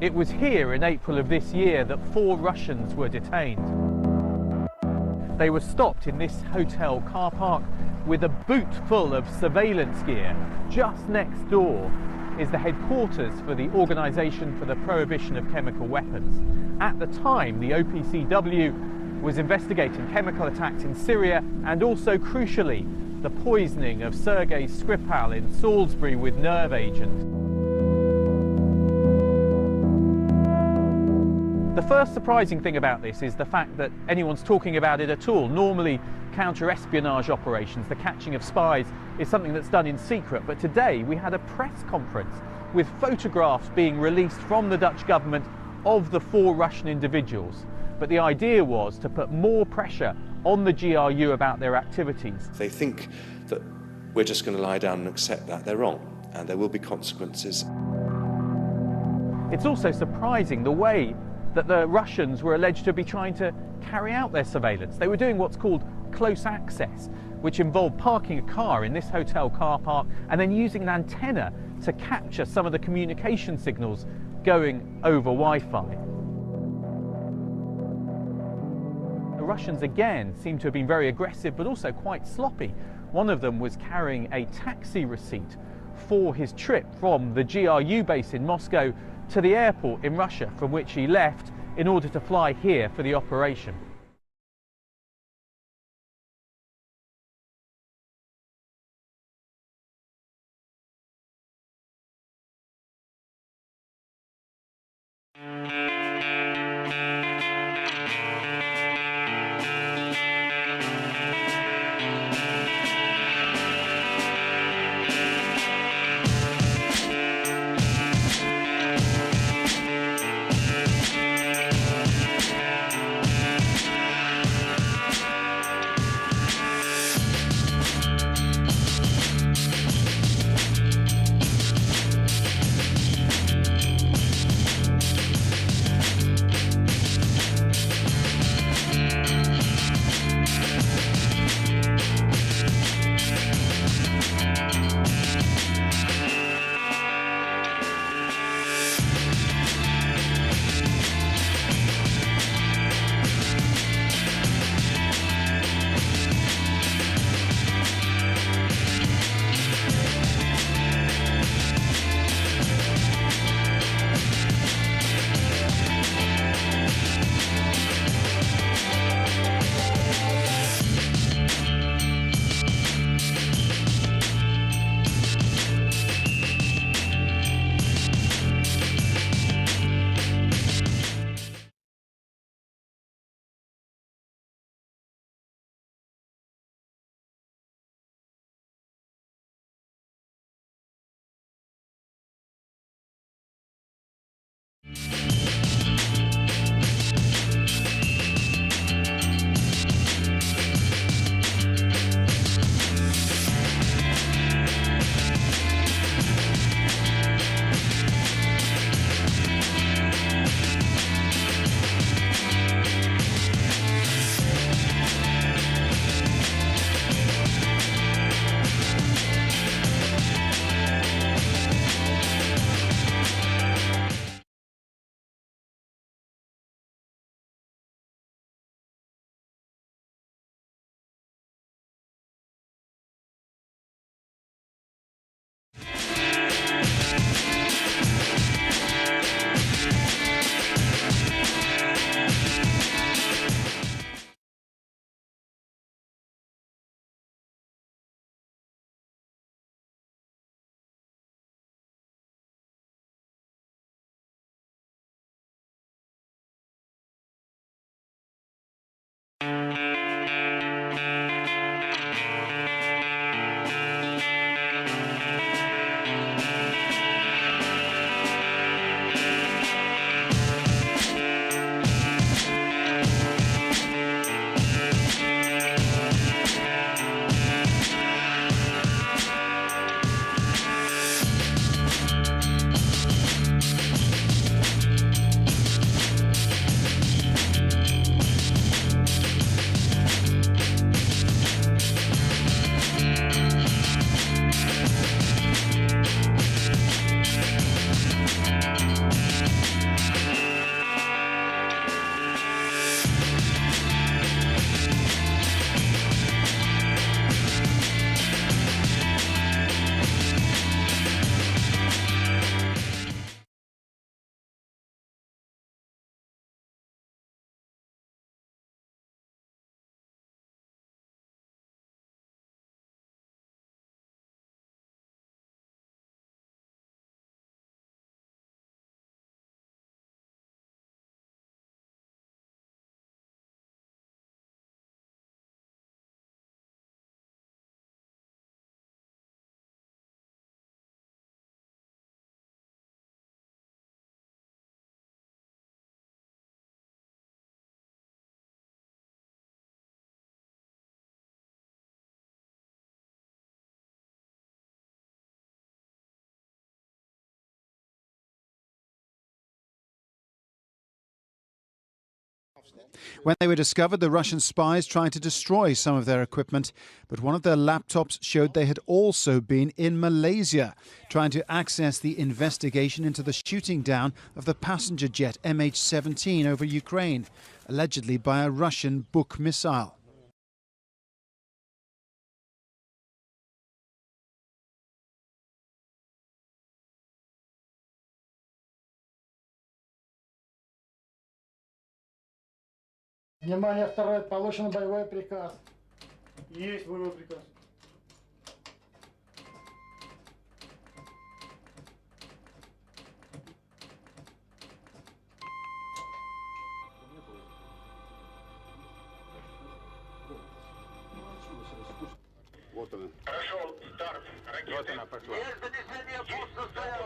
It was here in April of this year that 4 Russians were detained. They were stopped in this hotel car park with a boot full of surveillance gear. Just next door is the headquarters for the Organisation for the Prohibition of Chemical Weapons. At the time, the OPCW was investigating chemical attacks in Syria and also, crucially, the poisoning of Sergei Skripal in Salisbury with nerve agent. The first surprising thing about this is the fact that anyone's talking about it at all. Normally, counter-espionage operations, the catching of spies, is something that's done in secret. But today we had a press conference with photographs being released from the Dutch government of the 4 Russian individuals. But the idea was to put more pressure on the GRU about their activities. They think that we're just going to lie down and accept that. They're wrong, and there will be consequences. It's also surprising the way that the Russians were alleged to be trying to carry out their surveillance. They were doing what's called close access, which involved parking a car in this hotel car park and then using an antenna to capture some of the communication signals going over Wi-Fi. The Russians again seem to have been very aggressive but also quite sloppy. One of them was carrying a taxi receipt for his trip from the GRU base in Moscow to the airport in Russia, from which he left in order to fly here for the operation. When they were discovered, the Russian spies tried to destroy some of their equipment, but one of their laptops showed they had also been in Malaysia, trying to access the investigation into the shooting down of the passenger jet MH17 over Ukraine, allegedly by a Russian Buk missile. Внимание, второй, получен боевой приказ. Есть боевой приказ. Вот она. Прошел старт ракеты. Вот она пошла. Есть донесение пусть состоялся.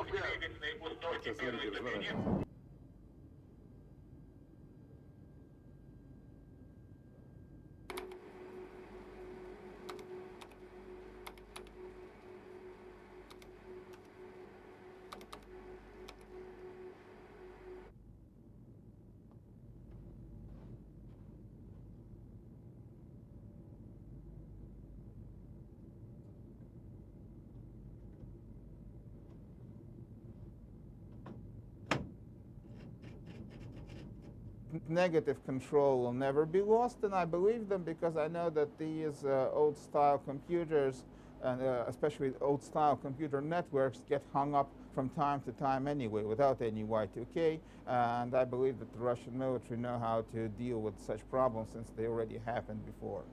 Negative control will never be lost, and I believe them because I know that these old-style computers, and especially old-style computer networks, get hung up from time to time anyway without any Y2K, and I believe that the Russian military know how to deal with such problems since they already happened before.